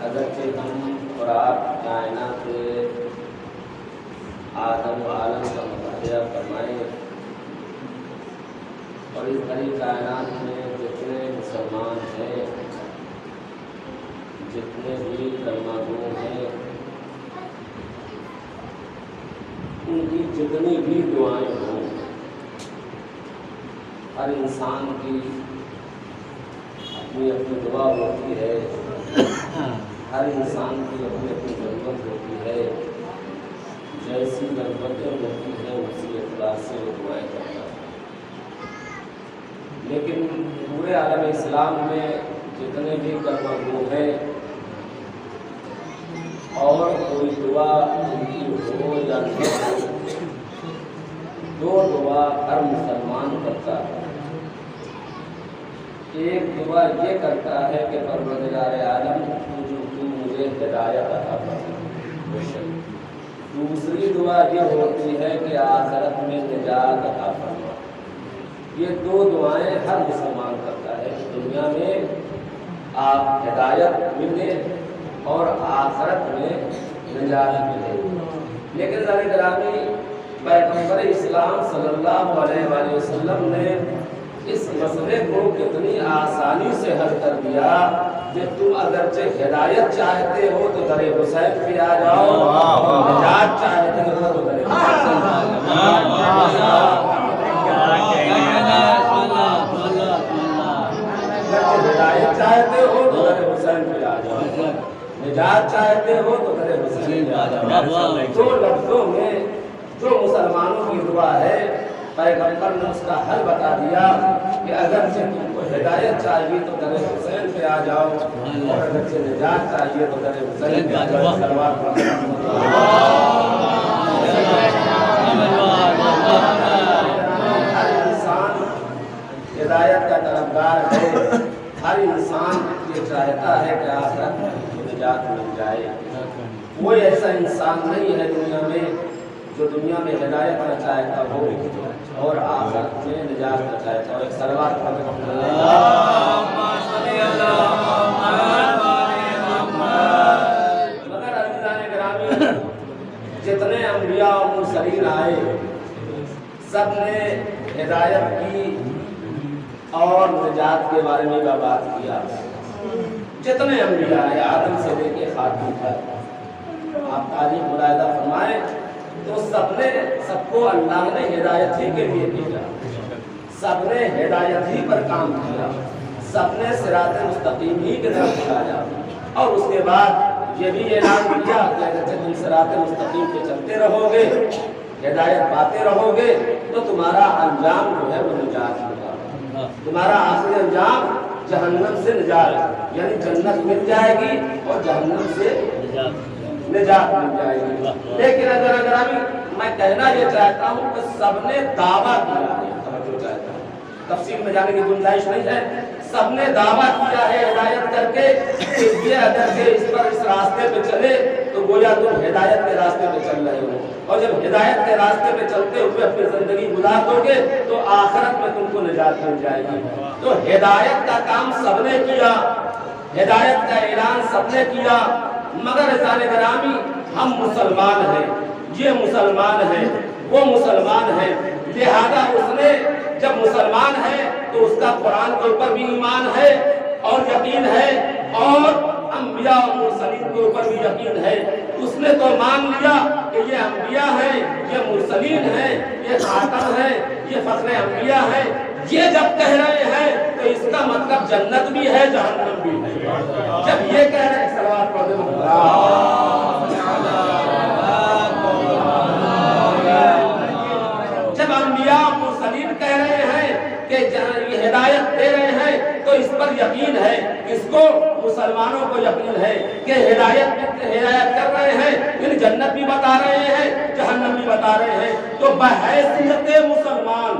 अगरचे हम और आप कायनात आदम आलम का मुताबिया फरमाएं और इस बड़ी कायनात में जितने मुसलमान हैं, जितने भी कलमागो हैं, उनकी जितनी भी दुआएं हों, हर इंसान की अपनी अपनी दुआ होती है, हर इंसान की अपनी अपनी ज़रूरत होती है। जैसी ज़रूरतें होती हैं उसी एतबार से वो दुआएं करता है। लेकिन पूरे आलम इस्लाम में जितने भी कलमागो हैं और कोई दुआ उनकी हो या न हो, दो दुआ हर मुसलमान करता है। एक दुआ ये करता है कि परवरदिगार आलम तू मुझे हिदायत अता फरमा। दूसरी दुआ ये होती है कि आखिरत में निजात अता फरमा। ये दो दुआएं हर मुसलमान करता है। दुनिया में आप हिदायत मिले और आखिरत में निजात मिले। लेकिन ज़ाहिर ग्रामी पैगंबर इस्लाम सल्लल्लाहु अलैहि वसल्लम ने इस मसले को कितनी आसानी से हल कर दिया कि तुम अगरचे हिदायत चाहते हो तो दरे हुसैन पे आ जाओ, निजात चाहते हो तो दरे हुसैन पे आ जाओ। हिदायत चाहते हो तो दरे हुसैन पे आ जाओ, निजात चाहते हो तो दरे हुसैन पे आ जाओ। दो लफ्जों में जो मुसलमानों की दुआ है, पैगंबर ने उसका हल बता दिया कि अगर से तुमको हिदायत चाहिए तो दरे हुसैन पे आ जाओ और अगर से निजात चाहिए तो दरे हुसैन पे आ जाओ। सलवात हर इंसान हिदायत का तलबगार है। हर इंसान ये चाहता है कि आखिरत में निजात मिल जाए। कोई ऐसा इंसान नहीं है दुनिया में जो दुनिया में हिदायत का चाहता हो और आखिरत में निजात का चाहता हो। एक सलवात मगर अज़ीज़ान गिरामी, जितने अंबिया और मुरसलीन आए सबने हिदायत की और निजात के बारे में बात किया। जितने अंबिया है आदम से लेके खातून तक आप तारीफ मुलाहिदा फरमाए तो सबको अल्लाह ने हिदायत ही के लिए भेजा। सबने हिदायत ही पर काम किया, सबने सिरात मुस्तकीम ही की तरफ बुलाया और उसके बाद ये भी ऐलान किया कि अगर तुम सिरात मुस्तकीम पे चलते रहोगे, हिदायत पाते रहोगे तो तुम्हारा अंजाम जो है वो निजात होगा। तुम्हारा आखिरी अंजाम जहन्नम से निजात, यानी जन्नत मिल जाएगी और जहन्नम से निजात मिल जाएगी। लेकिन अगर अभी मैं कहना ये चाहता हूँ कि सबने दावा किया है, समझो चाहता हूँ, तफसील में जाने की गुंजाइश नहीं है। सबने दावा किया है हिदायत करके कि ये अगर के इस रास्ते पे चले तो गोया तुम हिदायत के रास्ते पे चल रहे हो, और जब हिदायत के रास्ते पे चलते हुए अपनी जिंदगी गुजार दोगे तो आखिरत में तुमको निजात मिल जाएगी। तो हिदायत का काम सबने किया, हिदायत का ऐलान सबने किया, मगर जाने ग्रामी हम मुसलमान हैं, ये मुसलमान है, वो मुसलमान है, लिहाजा उसने जब मुसलमान है तो उसका कुरान के ऊपर भी ईमान है और यकीन है और अंबिया और मुरसलीन के ऊपर भी यकीन है। उसने तो मान लिया कि ये अंबिया है, ये मुरसलीन है, ये खातम है, ये फखरे अंबिया है। ये जब कह रहे हैं तो इसका मतलब जन्नत भी है, जहन्नम भी है। जब ये कह रहे हैं सलवात पढ़ दो, जब अंबिया मुरसलीन कह रहे हैं कि हिदायत दे रहे हैं तो इस पर यकीन है, इसको मुसलमानों को यकीन है कि हिदायत कर रहे हैं, इन जन्नत भी बता रहे हैं, जहन्नम भी बता रहे हैं। तो बहैसियत मुसलमान,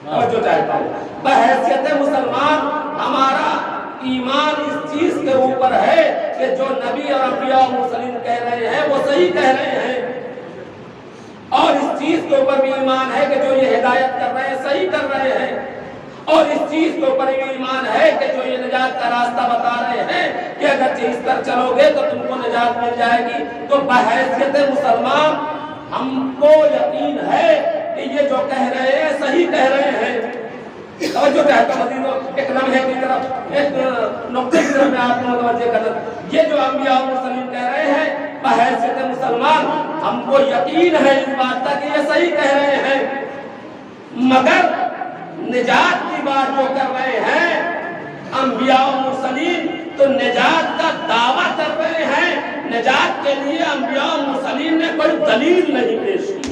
और जो चाहता हूँ बहैसियत मुसलमान हमारा ईमान इस चीज के ऊपर है कि जो नबी और अंबिया और मुरसलीन कह रहे हैं वो सही कह रहे हैं, और इस चीज के ऊपर भी ईमान है कि जो ये हिदायत कर रहे हैं सही कर रहे हैं, और इस चीज के ऊपर भी ईमान है कि जो ये निजात का रास्ता बता रहे हैं कि अगर इस पर चलोगे तो तुमको निजात मिल जाएगी। तो बहैसियत मुसलमान हमको यकीन है कि ये जो कह रहे हैं सही कह रहे हैं। और जो कहता मजीद एक लम्हे की तरफ, एक नुक्ते की तरफ मैं आपको मुतवज्जह कर दूं, ये जो अंबिया और मुरसलीन कह रहे हैं बहैसियत मुसलमान हमको यकीन है इस बात का कि ये सही कह रहे हैं, मगर निजात की बात जो कर रहे हैं अंबिया और मुरसलीन तो निजात का दावा कर रहे हैं। निजात के लिए अंबिया और मुरसलीन ने कोई दलील नहीं पेश की।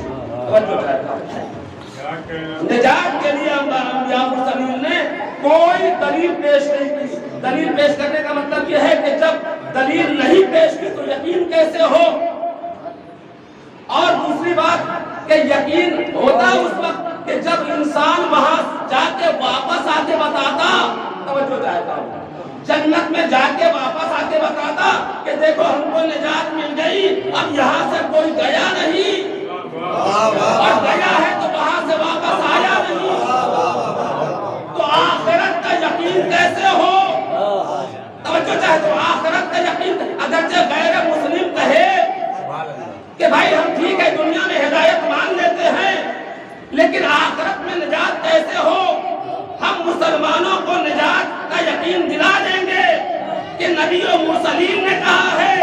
निजात के लिए अंबिया और मुरसलीन ने कोई दलील पेश नहीं की। दलील पेश करने का मतलब यह है कि जब दलील नहीं पेश की तो यकीन कैसे हो। और दूसरी बात कि यकीन होता उस वक्त कि जब इंसान वहां जाके वापस आके बताता, तवज्जो चाहता हूं, जन्नत में जाके वापस आके बताता कि देखो हमको निजात मिल गई, अब यहाँ से कोई गया नहीं, और गया है तो वहां से वापस आया नहीं, तो आखिरत का यकीन कैसे हो। तवज्जो चाहे तो आखिरत का यकीन अगर जो गैर मुस्लिम कहे कि भाई हम ठीक है दुनिया में हिदायत मान लेते हैं लेकिन आखिरत में निजात कैसे हो, हम मुसलमानों को निजात का यकीन दिला देंगे कि नबी और मुरसलीन ने कहा है,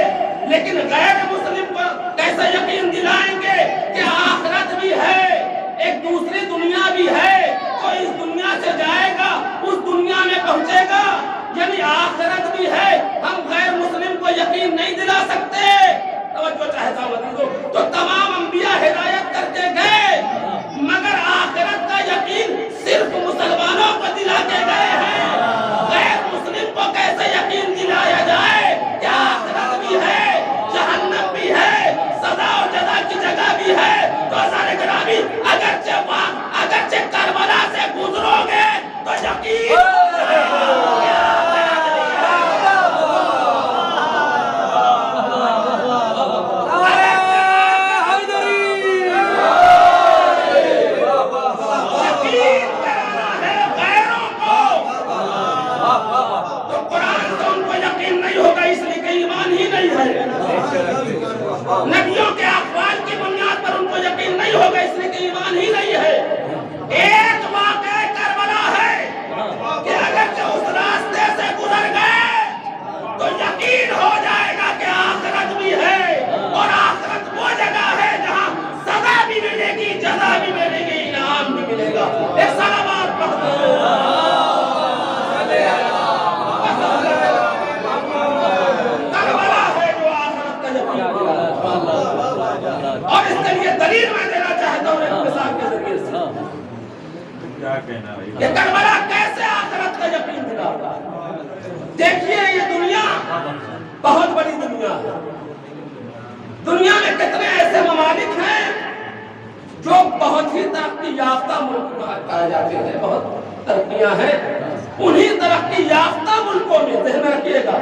लेकिन गैर मुस्लिम को कैसे यकीन दिलाएंगे कि आखिरत भी है, एक दूसरी दुनिया भी है, तो इस दुनिया से जाएगा उस दुनिया में पहुंचेगा, यानी आखिरत भी है, हम गैर मुस्लिम को यकीन नहीं दिला सकते। तवज्जो चाहता हूं, तो तमाम अंबिया हिदायत करके गए मगर आखिरत का यकीन सिर्फ मुसलमानों को दिला के गए हैं। गैर मुस्लिम को कैसे यकीन दिलाया जाए कि आखिरत भी है, जहन्नम भी है, सजा और जजा की जगह भी है। तो सारे ग्रामी अगरचे करबला से गुजरोगे तो यकीन ये करबला कैसे आखिरत का यकीन दिलाता है। देखिए ये दुनिया बहुत बड़ी दुनिया है। दुनिया में कितने ऐसे ममालिक हैं जो बहुत ही तरक्की याफ्ता मुल्क कहा जाते हैं, बहुत तरक्कियां हैं। उन्हीं तरक्की याफ्ता मुल्कों में ध्यान रखिएगा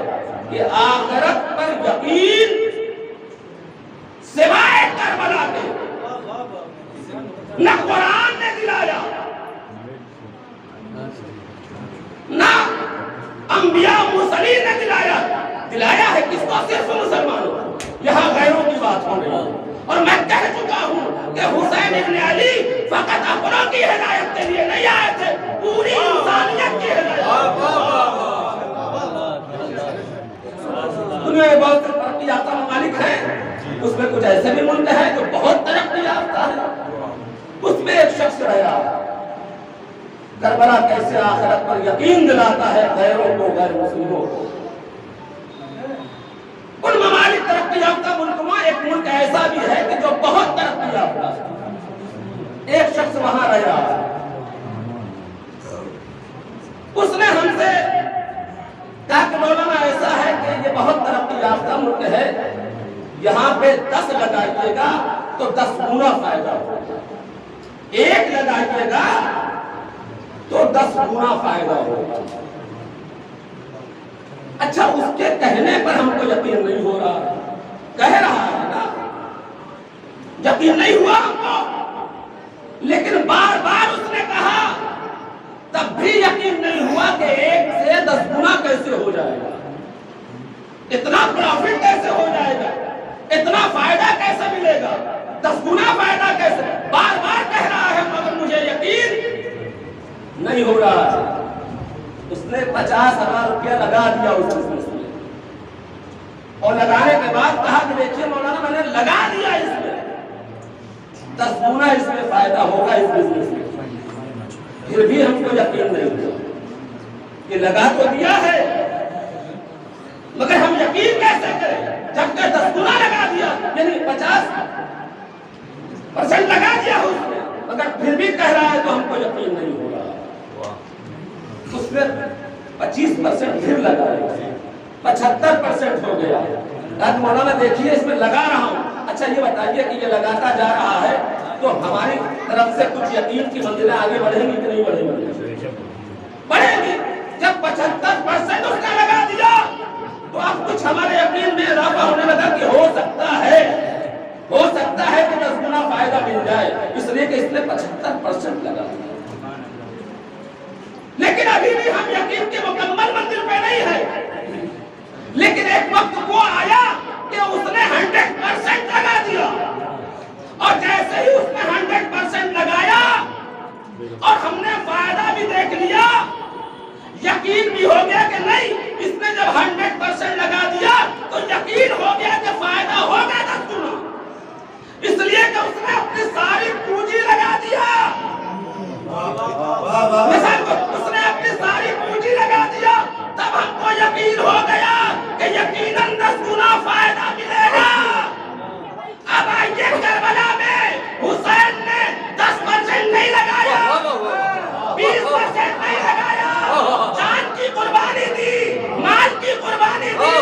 कि आखिरत पर यकीन सिवाय करबला के न कुरान ने दिलाया, न अंबिया मुरसलीन ने दिलाया। दिलाया है किसको? सिर्फ मुसलमानों को। यहाँ गैरों की बात हो रही है। और मैं कह चुका हूँ कि हुसैन इब्न अली फकत अपनों की हिदायत के लिए नहीं आए थे, पूरी इंसानियत की हिदायत। दुनिया में बहुत तरक्की याफ्ता ममालिक हैं, उसमें कुछ ऐसे भी मुल्क हैं जो बहुत तरक्की याफ्ता है। उसमें एक शख्स रहा, करबला कैसे आखिरत पर यकीन दिलाता है गैरों को, गैर मुस्लिमों को। उन ममालिक तरक्की याफ्ता मुल्क में एक मुल्क ऐसा भी है कि जो बहुत तरक्की याफ्ता है। एक शख्स वहां रहा, उसने हमसे कहा कि मौलाना ऐसा है कि ये बहुत तरक्की याफ्ता मुल्क है, यहाँ पे 10 लगाइएगा तो 10 गुना फायदा होगा, 1 लगाइएगा तो 10 गुना फायदा होगा। अच्छा, उसके कहने पर हमको यकीन नहीं हो रहा, कह रहा है ना, यकीन नहीं हुआ हमको, लेकिन बार बार उसने कहा, तब भी यकीन नहीं हुआ कि 1 से 10 गुना कैसे हो जाएगा, इतना प्रॉफिट कैसे हो जाएगा, इतना फायदा कैसे मिलेगा, 10 गुना फायदा कैसे। बार बार कह रहा है मगर मुझे यकीन नहीं हो रहा है। उसने 50,000 रुपया लगा दिया उस बिजनेस में, और लगाने के बाद कहा कि देखिए मौलाना मैंने लगा दिया इसमें, 10 गुना इसमें फायदा होगा इस बिजनेस में। फिर भी हमको यकीन नहीं हुआ। ये लगा तो दिया है, मगर हम यकीन कैसे करें जबकि 10 गुना लगा दिया, यानी 50% लगा दिया उसने, मगर फिर भी कह रहा है तो हमको यकीन नहीं हो रहा। उसने 25% फिर लगाया, 75% हो गया। मौलाना देखिए इसमें लगा रहा हूँ, अच्छा ये बताइए कि ये लगाता जा रहा है तो हमारी तरफ से कुछ यकीन की मंजिलें आगे बढ़ेंगी कि नहीं बढ़ेंगी? बढ़ेंगी। जब 75% उसने लगा दिया तो अब कुछ हमारे यकीन में इजाफा होने लगा कि हो सकता है कि 10 गुना फायदा मिल जाए, इसलिए कि इसने 75% लगा दिया। लेकिन अभी भी हम यकीन के मुकम्मल मंजिल पे नहीं है। लेकिन एक वक्त वो आया कि उसने 100% लगा दिया, और जैसे ही उसने 100% लगाया और हमने फायदा भी देख लिया, यकीन भी हो गया कि नहीं, इसने जब 100% लगा दिया तो यकीन हो गया कि फायदा होगा 10 गुना, इसलिए कि उसने अपनी सारी पूंजी लगा दिया। उसने अपनी सारी पूंजी लगा दिया, तब हमको यकीन हो गया कि यकीनन 10 गुना फायदा मिलेगा। अब आइए करबला में हुसैन ने 10% नहीं लगाया, 20% नहीं लगाया, जान की कुर्बानी दी, माल की कुर्बानी दी,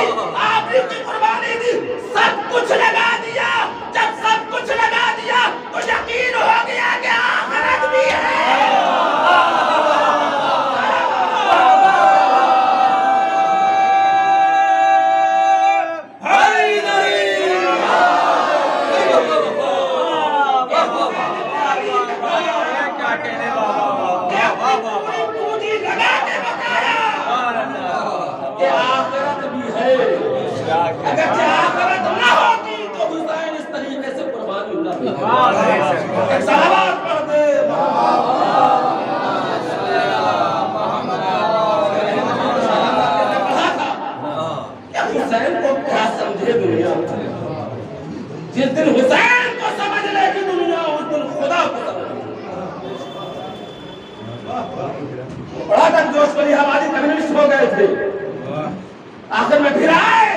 आबरू की कुर्बानी दी, सब कुछ लगा दिया। जब सब कुछ लगा दिया तो यकीन हो गया कि आखिरत भी है। अगर आखिरत न होती तो हुसैन इस तरीके से कुर्बानी न होती। सलावत पढ़ दे। हुसैन को क्या समझे दुनिया, जिस दिन हुसैन को समझ लेगी दुनिया उस दिन खुदा को समझ लेगी। बड़ा तक जोश वाली हमारी कम्युनिस्ट हो गए थे, आखिर में फिर आए।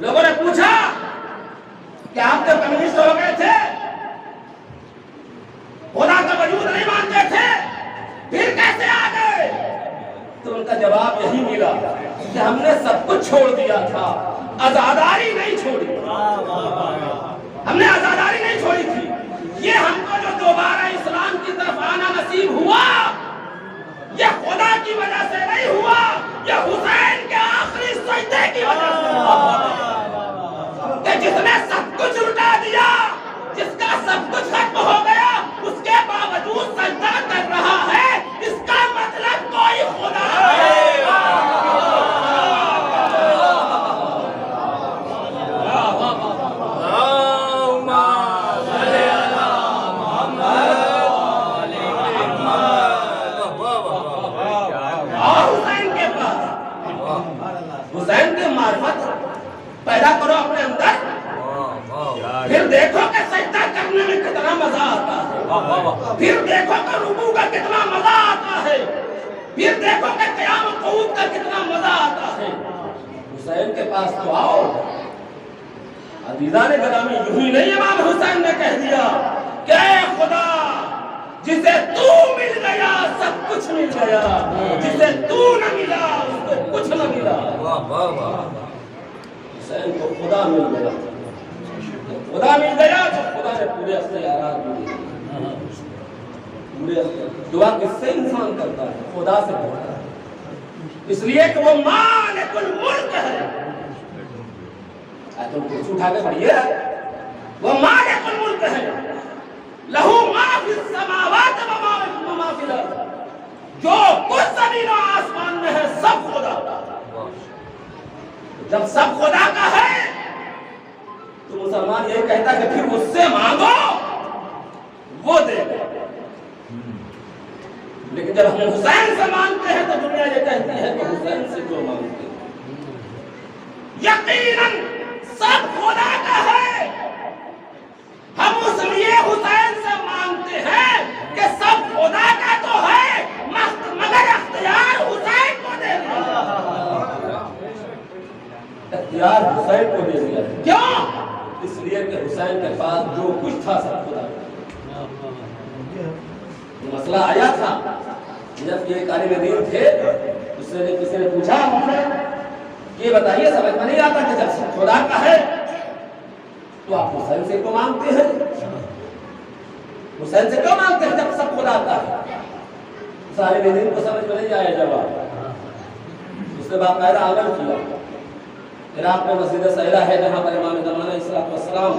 लोगों ने पूछा कि आप तो कम्युनिस्ट हो गए थे, खुदा का वजूद नहीं मानते कि हमने सब कुछ छोड़ दिया था, आजादारी नहीं छोड़ी। हमने आजादारी नहीं छोड़ी थी। ये हमको जो दोबारा इस्लाम की तरफ आना नसीब हुआ, ये खुदा की वजह से नहीं हुआ, ये हुसैन के आखिरी सजदे की वजह से हुआ। कि जिसने सब कुछ लुटा दिया, जिसका सब कुछ खत्म हो गया, उसके बावजूद सजदा कर रहा है, इसका मतलब कोई खुदा है। हुसैन के मार्फत पैदा करो अपने अंदर, फिर देखो कि सजदा करने में कितना मजा आता है, फिर देखो कि रुकू का कितना मजा आता है, फिर देखो कि क़याम क़ऊद का कितना मजा आता है। हुसैन के पास तो आओ। अज़ीज़ान गिरामी, यूं ही नहीं इमाम हुसैन ने कह दिया कि ऐ खुदा, जिसे तू मिल गया सब कुछ मिल गया, जिसे तू न मिला उसको कुछ न मिला। हुसैन को खुदा मिल गया, खुदा मिल गया तो खुदा ने पूरे अख्तियारात दिए। पूरे दुआ किससे इंसान करता है? खुदा से करता है, इसलिए कि वो मालिकुल मुल्क है। तुम कुछ उठा के पढ़िए, वो मालिकुल मुल्क है। लहू मा फिस समावात व मा फिल अर्द, जो कुछ जमीन और आसमान में है सब खुदा का। जब सब खुदा का है तो मुसलमान यही कहता कि फिर उससे मांगो, वो देगा। लेकिन जब हम हुसैन से मांगते हैं तो दुनिया ये कहती है कि हुसैन से क्यों मांगते हैं? यकीनन सब खुदा का है। हम उसलिए हुसैन से मांगते हैं कि सब खुदा का तो है, मगर अख्तियार हुसैन को दे दिया। अख्तियार हुसैन को दे दिया। क्यों? इसलिए कि हुसैन के पास जो कुछ था सब खुदा का। मसला आया था जब के एक आलिम दीन थे, उससे किसी ने पूछा कि ये बताइए, समझ में नहीं आता कि जब सब खुदा का है तो आप हुसैन से क्यों मांगते हैं? हुसैन से क्यों मांगते हैं जब सब खुदा का है? उस आलिम दीन को समझ में नहीं आया जवाब। उसके बाद कायदा अमल किया। इराक में मस्जिद सहरा है जहाँ पर इमाम ज़माना इस्लाम वस्सलाम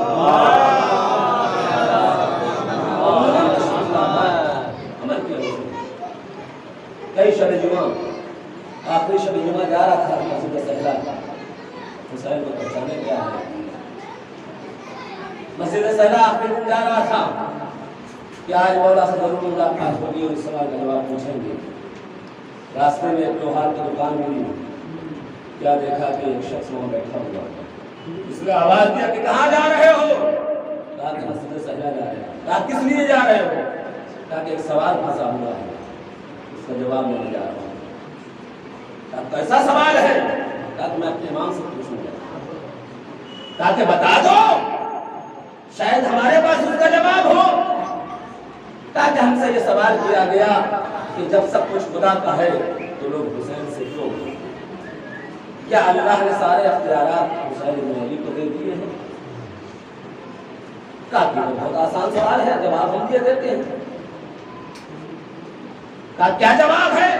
अमल किया। कई शब जुमा, आखिरी शब जुमा जा रहा था मस्जिद सहरा, हुसैन को पहचाने गया है। मस्जिद सहरा आखिरी दिन जा रहा था कि आज मौला से जरूर मुलाकात होगी और इस सवाल का जवाब पूछेंगे। रास्ते में एक लोहार की दुकान मिली, क्या देखा कि एक शख्स वहाँ बैठा हुआ। इसने आवाज दिया कि कहाँ जा रहे हो? कहा कि मस्जिद सहरा जा रहे हैं। कहा किस लिए जा रहे हो? कहा कि एक सवाल फंसा हुआ है, उसका जवाब मैंने जा रहा हूँ। कहा कैसा सवाल है? कहा मैं अपने इमाम से पूछूंगा। कहा कि बता दो, शायद हमारे पास उसका जवाब हो। कहा कि हमसे ये सवाल किया गया कि जब सब कुछ खुदा का है तो लोग हुसैन से क्यों? क्या अल्लाह ने सारे अख्तियारात हुसैन इब्न अली को दे दिए हैं? कहा कि बहुत आसान सवाल है, जवाब हम दे देते हैं। कहा क्या जवाब है?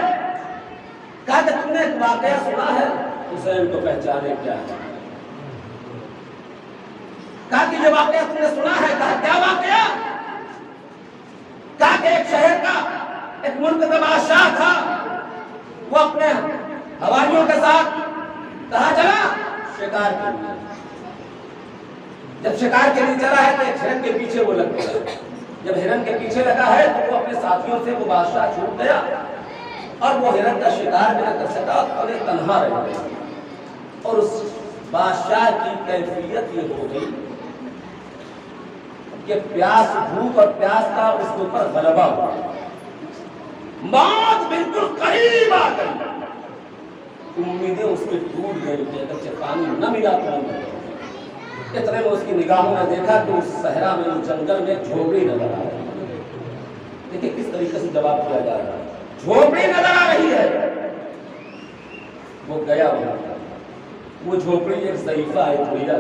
कहा कि तुमने एक वाकया सुना है हुसैन को पहचाने क्या है? कहा कि ये वाकया तुमने सुना है? कहा क्या वाकया? कहा कि एक शहर का एक मुल्क का बादशाह था, वो अपने हवारियों के साथ कहाँ चला? शिकार के लिए। जब शिकार के लिए चला है तो एक हिरन के पीछे वो लग गया। जब हिरन के पीछे लगा है तो वो अपने साथियों से वो बादशाह छूट गया और वो हिरन का शिकार भी न कर सका और एक तन्हा रह गया। और उस बादशाह की कैफियत ये हो गई कि प्यास, भूख और प्यास का उसके ऊपर गलबा हुआ। मौत बिल्कुल करीब आ गई। उम्मीदें उसकी टूट गई कि अगर पानी न मिला तो इतने में उसकी निगाहों ने देखा कि उस सहरा में, उस जंगल में झोपड़ी नजर आ रही है। देखिए किस तरीके से जवाब दिया जा रहा है। झोपड़ी नजर आ रही है वो गया वहाँ, वो झोपड़ी एक ज़ईफ़ा है बुढ़िया,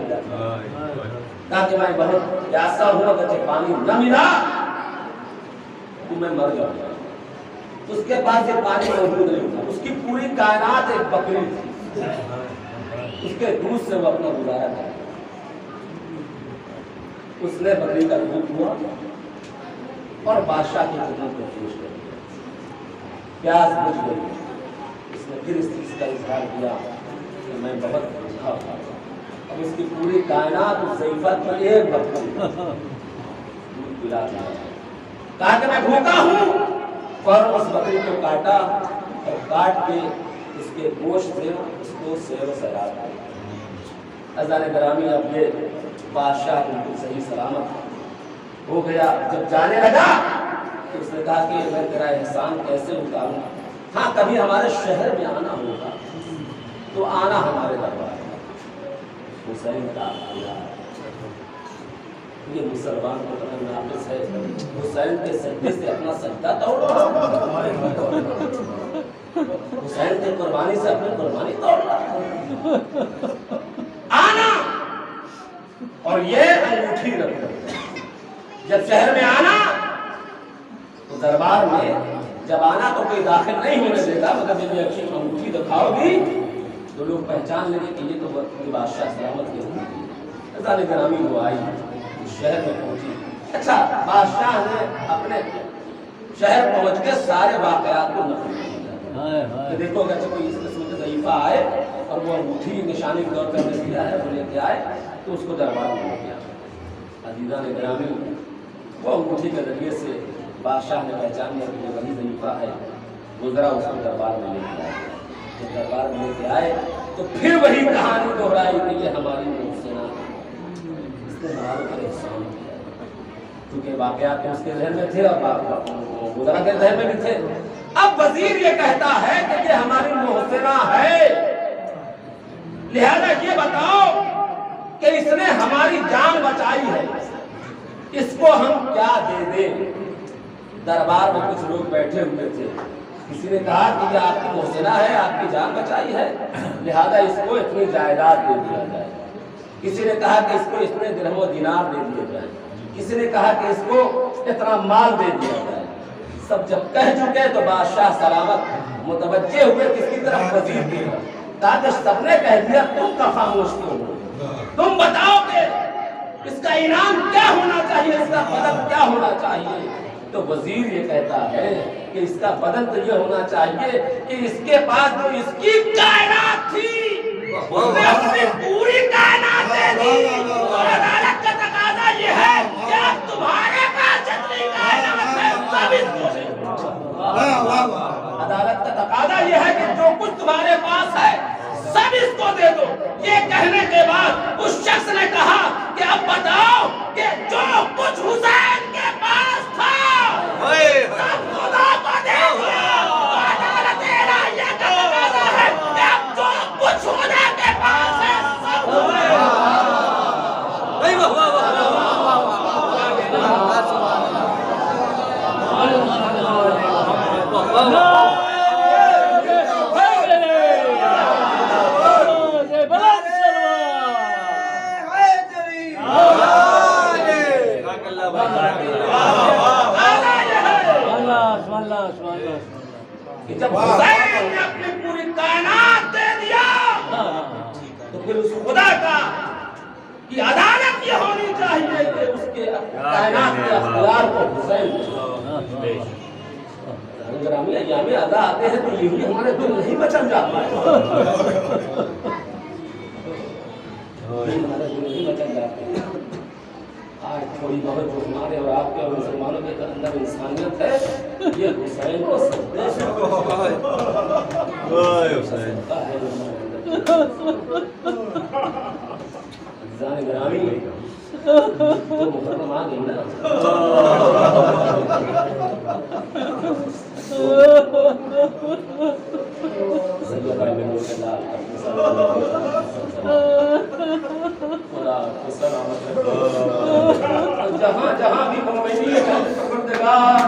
कहा कि मैं बहुत प्यासा हूँ, अगर पानी न मिला तो मैं मर जाऊंगा। उसके पास ये पानी मौजूद नहीं था, उसकी पूरी कायनात एक बकरी थी, उसके दूध से वो अपना गुजारा कर, उसने बकरी का दूध हुआ और बादशाह की खिदमत में पेश कर दिया। प्यास बुझ गई, उसने फिर इस चीज का इजहार किया कि मैं बहुत भूखा था। अब उसकी पूरी कायनात उस ज़ईफ़ा की एक बकरी दूध पिला दिया, कहा कि मैं भूखा हूँ, और उस बकरी को काटा और काट के उसके गोश्त से उसको सेव सजा। अज़ान ग्रामी अब ये बादशाह बिल्कुल सही सलामत हो गया। जब जाने लगा तो उसने कहा कि मैं तेरा एहसान कैसे उतारूं, हाँ कभी हमारे शहर में आना होगा तो आना हमारे दरबार में। हुसैन का ये मुसलमान को बड़ा नाक़िस है, हुसैन के सजदे से अपना सजदा तोड़ रहा है, हुसैन के कुर्बानी से अपनी कुर्बानी तोड़ रहा है। आना और ये अंगूठी रखो, जब शहर में आना तो दरबार में जब आना तो कोई दाखिल नहीं होने देगा, मगर जब ये अच्छी अंगूठी दिखाओगी तो लोग पहचान लेंगे कि ये तो बादशाह सलामत की अंगूठी है। अज़ान ग्रामी वो आई, शहर में पहुंची। अच्छा, बादशाह ने अपने शहर पहुंच के सारे वाकयात को नकल किया कि देखो अगर कोई इस किस्म के ज़ईफ़ा आए और वो अंगूठी निशानी के तौर पर हमने दिया है वो लेके आए तो उसको दरबार में लेके आए। अज़ीज़ान ग्रामी वो अंगूठी के जरिए से बादशाह ने पहचान लिया कि ये वही ज़ईफ़ा है, गुजरा उसको दरबार में लेके आए। जब दरबार में लेके आए तो फिर वही कहानी दोहराई कि ये हमारी मुहसिना हमारे पर एहसान किया, क्योंकि वाकयात उसके ज़हन में थे और गुजरा के ज़हन में भी थे। अब वजीर ये कहता है कि ये हमारी मुहसिना है, लिहाजा ये बताओ कि इसने हमारी जान बचाई है, इसको हम क्या दे दें। दरबार में कुछ लोग बैठे हुए थे, किसी ने कहा कि ये आपकी मुहसिना है, आपकी जान बचाई है, लिहाजा इसको इतनी जायदाद दे दिया जाए। किसी ने कहा कि इसको इतने दिरहम व दिनार दे दिए जाए, किसी ने कहा कि इसको इतना माल दे दिया जाए। सब जब कह चुके तो बादशाह सलामत मुतवज्जे हुए किसकी तरफ, वजीर की तरफ, ताकि सबने कह दिया तुम का खामोश क्यों हो, तुम बताओ कि इसका इनाम क्या होना चाहिए, इसका बदल क्या होना चाहिए। तो वजीर ये कहता है कि इसका बदल तो ये होना चाहिए कि इसके पास जो इसकी कायनात थी उसने अपनी पूरी कायनात दे दी। और अदालत का तकाजा ये है कि अब तुम्हारे पास जितनी कायनात है सब इसको दे दो। अदालत का तकाजा ये है कि जो कुछ तुम्हारे पास है सब इसको दे दो। ये कहने के बाद उस शख्स ने कहा कि अब बताओ कि जो कुछ हुसैन के पास था सब खुदा को दे दिया। अदालत इलाहिया का तकाजा है कि अब जो कुछ खुदा के पास है सब जब हुसैन ने अपनी पूरी कायनात दे दिया तो फिर उस खुदा का की अदालत ये होनी चाहिए कि उसके कायनात के अख्तियार को हुसैन ग्रामीण अय्याम अदा आते हैं तो यही हमारे दिल नहीं बचल जाता है, हमारे दिल नहीं बचल जाते हैं। आज थोड़ी बहुत जो हमारे और आपके और मुसलमानों के अंदर इंसानियत है, ये हुसैन को सजदे से जान ग्रामी तो मुकर्रम आ गई ना। जहाँ जहाँ भी मोमिनीन है परवरदिगार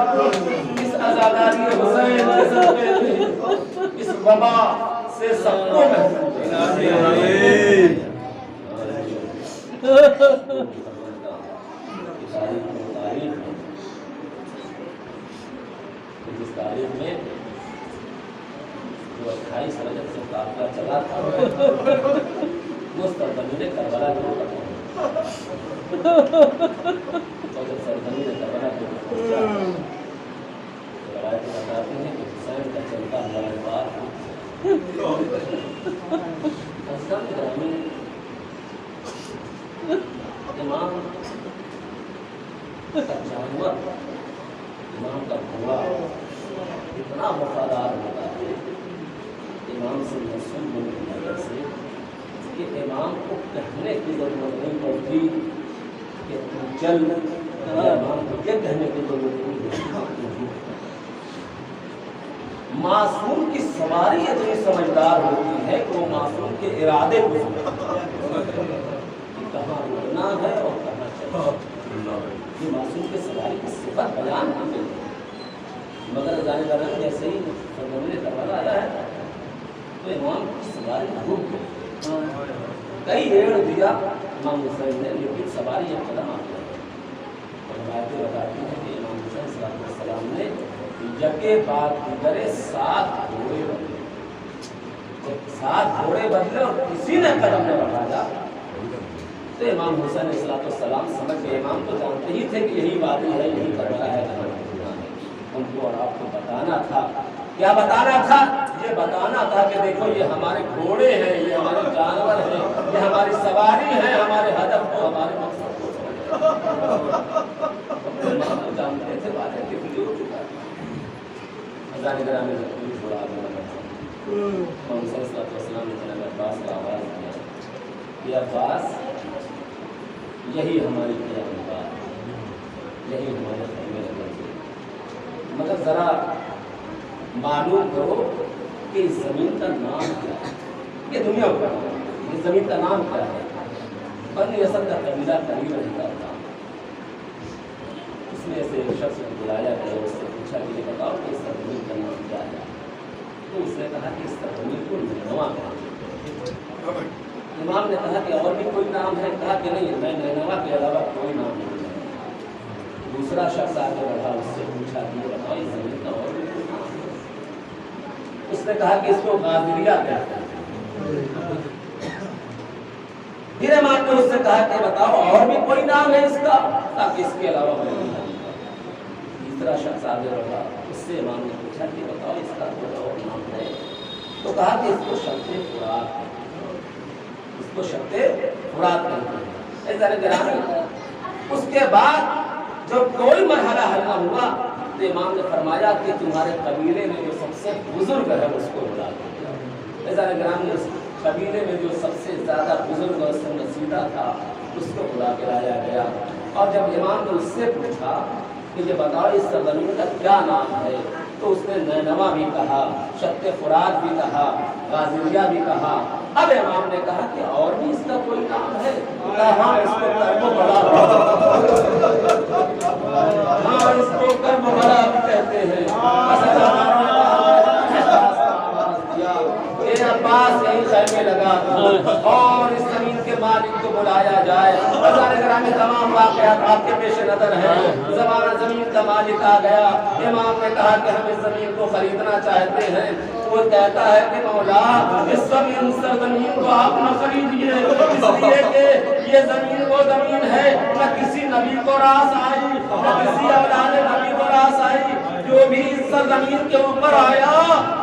इस आज़ादारी हुसैन के सदक़े इस वबा से सबको महफूज जिस तारीख में जो 28 रजब से काफिला चला था वो सरजमीन करबला के ऊपर और जब सरजमीन करबला के ऊपर पहुंचा तो रवायत बताती है कि हुसैन का चलता हुआ बात इमाम का जानवर, इमाम का घोड़ा इतना वफादार होता है इमाम से मसूल होने की वजह से कि इमाम को कहने की जरूरत नहीं पड़ती कि तू चल, इमाम को ये कहने की जरूरत नहीं पड़ती। मासूम की सवारी इतनी समझदार होती है कि वो मासूम के इरादे को कहाँ रुकना है और कहाँ चलना। ये मासूम के सवारी की सिफत बयान की गई है। मगर जाने का रंग जैसे ही सरजमीन करबला आया है तो इमाम की सवारी रुक गई। कई रेड़ दिया इमाम हुसैन ने, लेकिन सवारी एक कदम आ गई। रवायतें बताती हैं कि इमाम हुसैन सलाम ने यके बाद दिगरे 7 घोड़े बदले। जब 7 घोड़े बदले और किसी ने कदम न बढ़ाया तो इमाम हुसैन सलाम समझ गए। इमाम तो जानते ही थे कि यही वादी है, यही करबला है। उनको और आपको बताना था। क्या बताना था? ये बताना था कि देखो ये हमारे घोड़े हैं, ये हमारे जानवर हैं, ये हमारी सवारी है, हमारे हदफ को, हमारे मकसद को जानते थे। बातें कितनी हो चुका है। अज़ान ग्रामी में पुलिस बड़ा आगे अब्बास का आवाज़ दिया कि अब्बास यही हमारी क़यामत है, यही हमारे ख़ैमे लगे। मगर ज़रा मालूम करो कि इस ज़मीन का नाम क्या है, ये दुनिया का इस ज़मीन का नाम क्या है। बनी असद का कबीला करीब रहता था। उसमें से एक शख्स को बुलाया गया, उससे पूछा कि ये बताओ कि इस ज़मीन का नाम क्या है। तो उसने कहा कि इस ज़मीन को नैनवा कहते हैं। इमाम ने कहा कि और भी कोई नाम है? कहा कि नहीं, मैं नैनवा के अलावा कोई नाम नहीं है। दूसरा शख्स आगे बढ़ा, उससे पूछा कि ये बताओ इस ज़मीन का और भी कोई नाम है? उसने कहा कि इसको गाज़िरिया कहते हैं। फिर इमाम ने उससे कहा कि बताओ और भी कोई नाम है इसका? ताकि इसके अलावा कोई नाम। तीसरा शख्स आगे बढ़ा, उससे इमाम ने पूछा कि बताओ इसका कोई और नाम है? तो कहा कि इसको शब्द फुरात, इसको शब्द फुरात कहते हैं। उसके बाद जब कोई मरहला हल न हुआ तो इमाम ने फरमाया कि तुम्हारे कबीले में जो सबसे बुजुर्ग है उसको बुला दिया। कबीले में जो सबसे ज़्यादा बुजुर्ग और सन्नसीदा था उसको बुला के लाया गया। और जब इमाम ने उससे पूछा कि ये बताओ इस सरजमीन का क्या नाम है, तो उसने नैनवा भी कहा, शत्ते फुरात भी कहा, गाज़िरिया भी कहा। अब इमाम ने कहा कि और भी इसका कोई नाम है? हाँ, इसको कर्बला, हाँ इसको कर्बला कहते हैं। अब्बास यही ख़ैमे लगा और इस ज़मीन के मालिक को बुलाया जाए। में तमाम वाक़यात आपके पेश नज़र है। ज़माना ज़मीन का मालिक आ गया। इमाम ने कहा कि हम इस ज़मीन को खरीदना चाहते हैं। वो कहता है कि मौला इस ज़मीन को आप न खरीदिए, इसलिए कि ये ज़मीन वो ज़मीन है न किसी नबी को रास आई, न किसी औलाद नबी को रास आई। जो भी इस ज़मीन के ऊपर आया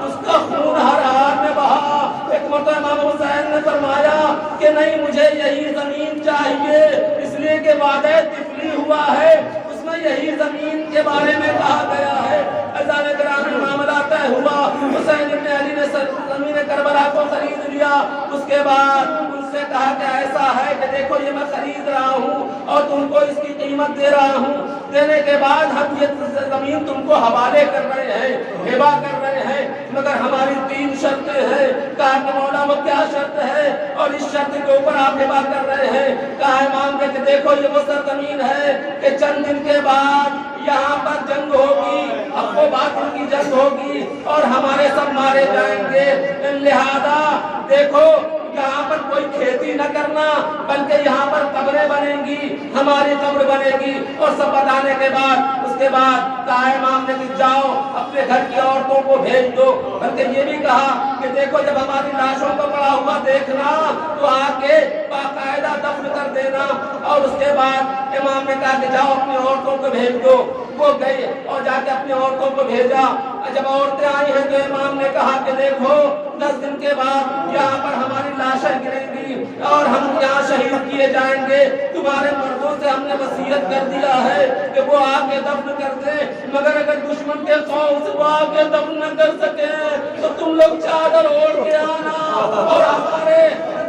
उसका खून हर हाल में बहा। एक मरतबा इमाम हुसैन ने फरमाया कि नहीं, मुझे यही ज़मीन चाहिए, इसलिए कि वादे तिफली हुआ है, उसमें यही ज़मीन के बारे में कहा गया है। अज़ान ग्रामी मामला तय हुआ। हुसैन इब्न अली ने ज़मीन करबला को खरीद लिया। उसके बाद उनसे कहा कि ऐसा है कि देखो ये मैं खरीद रहा हूँ और तुमको इसकी कीमत दे रहा हूँ। देने के बाद हम ये ज़मीन तुमको हवाले कर रहे हैं, हिबा कर रहे हैं, मगर हमारी 3 शर्तें हैं। कहा कि मौला वो क्या शर्त है और इस शर्त के ऊपर आप हिबा कर रहे हैं? कहा इमाम ने कि देखो ये वो सरजमीन है कि चंद दिन के बाद यहाँ पर जंग होगी, आपको बाद उनकी जंग होगी और हमारे सब मारे जाएंगे। लिहाजा देखो यहाँ पर कोई खेती न करना, बल्कि यहाँ पर कब्रें बनेंगी, हमारी कब्र बनेगी। और सब बताने के बाद उसके बाद कहा इमाम ने कि जाओ अपने घर की औरतों को भेज दो। बल्कि ये भी कहा कि देखो जब हमारी लाशों को पड़ा हुआ देखना तो आके बाकायदा दफन कर देना। और उसके बाद इमाम ने कहा कि जाओ अपनी औरतों को भेज दो। वो गई और जाके अपनी औरतों को भेजा। जब औरतें आई हैं तो इमाम ने कहा कि देखो 10 दिन के बाद यहाँ पर हमारी लाशें गिरेंगी और हम यहाँ शहीद किए जाएंगे। तुम्हारे मर्दों से हमने वसीयत कर दिया है कि वो आके दफन कर दे, मगर अगर दुश्मन के खौफ से वो आके दफन न कर सके तो तुम लोग चादर ओढ़ के आना और हमारे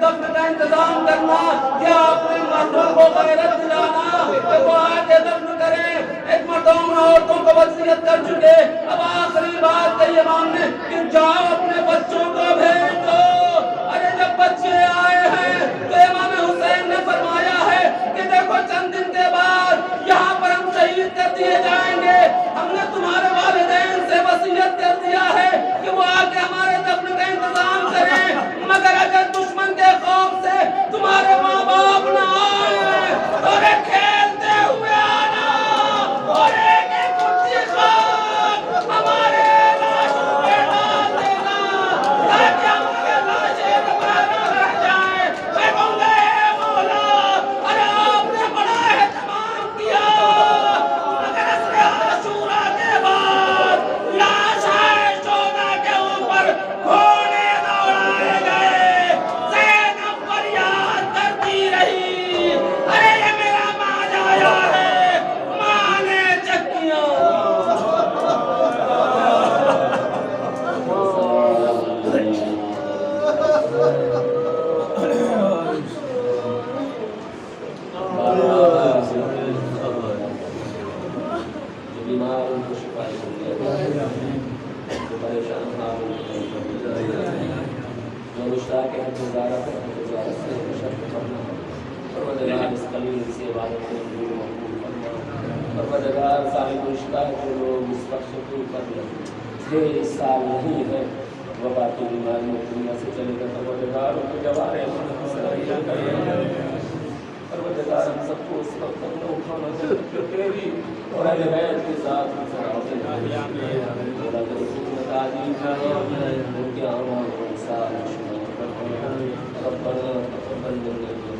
दफन का इंतजाम करना। क्या अपने मर्दों को गैरत दिलाना कि वो आके दफन करें। एक मर्दों औरतों को वसीयत कर चुके। अब आखिरी बात कही इमाम ने कि जाओ अपने बच्चों को भेज दो। अरे जब बच्चे आए हैं तो इमाम हुसैन ने फरमाया है कि देखो चंद दिन के बाद यहाँ पर हम शहीद कर दिए जाएंगे। हमने तुम्हारे वालिदैन से वसीयत कर दिया है कि वो आके हमारे दफन का इंतजाम करें, मगर अगर दुश्मन के खौफ से तुम्हारे माँ बाप न आए तो खेलते हुए आना और एक एक कुर्सी खाक हमारे लाशों पे डाल देना ताकि हमारे लाशें दोबारा रह जाए। मैं कहूँगा ए मौला, अरे आपने बड़ा एहतमाम किया, मगर असरे आशूरा के बाद लाश आशूरा के ऊपर घोड़े दौड़ाए गए। ज़ैनब फरियाद करती रही, अरे ये मेरा माज आया है, माँ ने चक्कियाँ। जो बीमार उनको शिफा जो परेशान था जो मुश्ताक है गुजारा से परवरदिगार इस कलील से इबादत को कबूल मकबूल फरमा। परवरदिगार साहिब मुश्ताक जो लोग इस वक्त से कर ले इस साल नहीं है वबा की बीमारी दुनिया से चलेगा। परवरदिगार उनको जवारे परवरदिगार हम सबको उस वक्त अपना उठाना चाहिए तेरी और अहले बैत के साथ उनके आमाल को इंसान रब्बना तक़ब्बल मिन्ना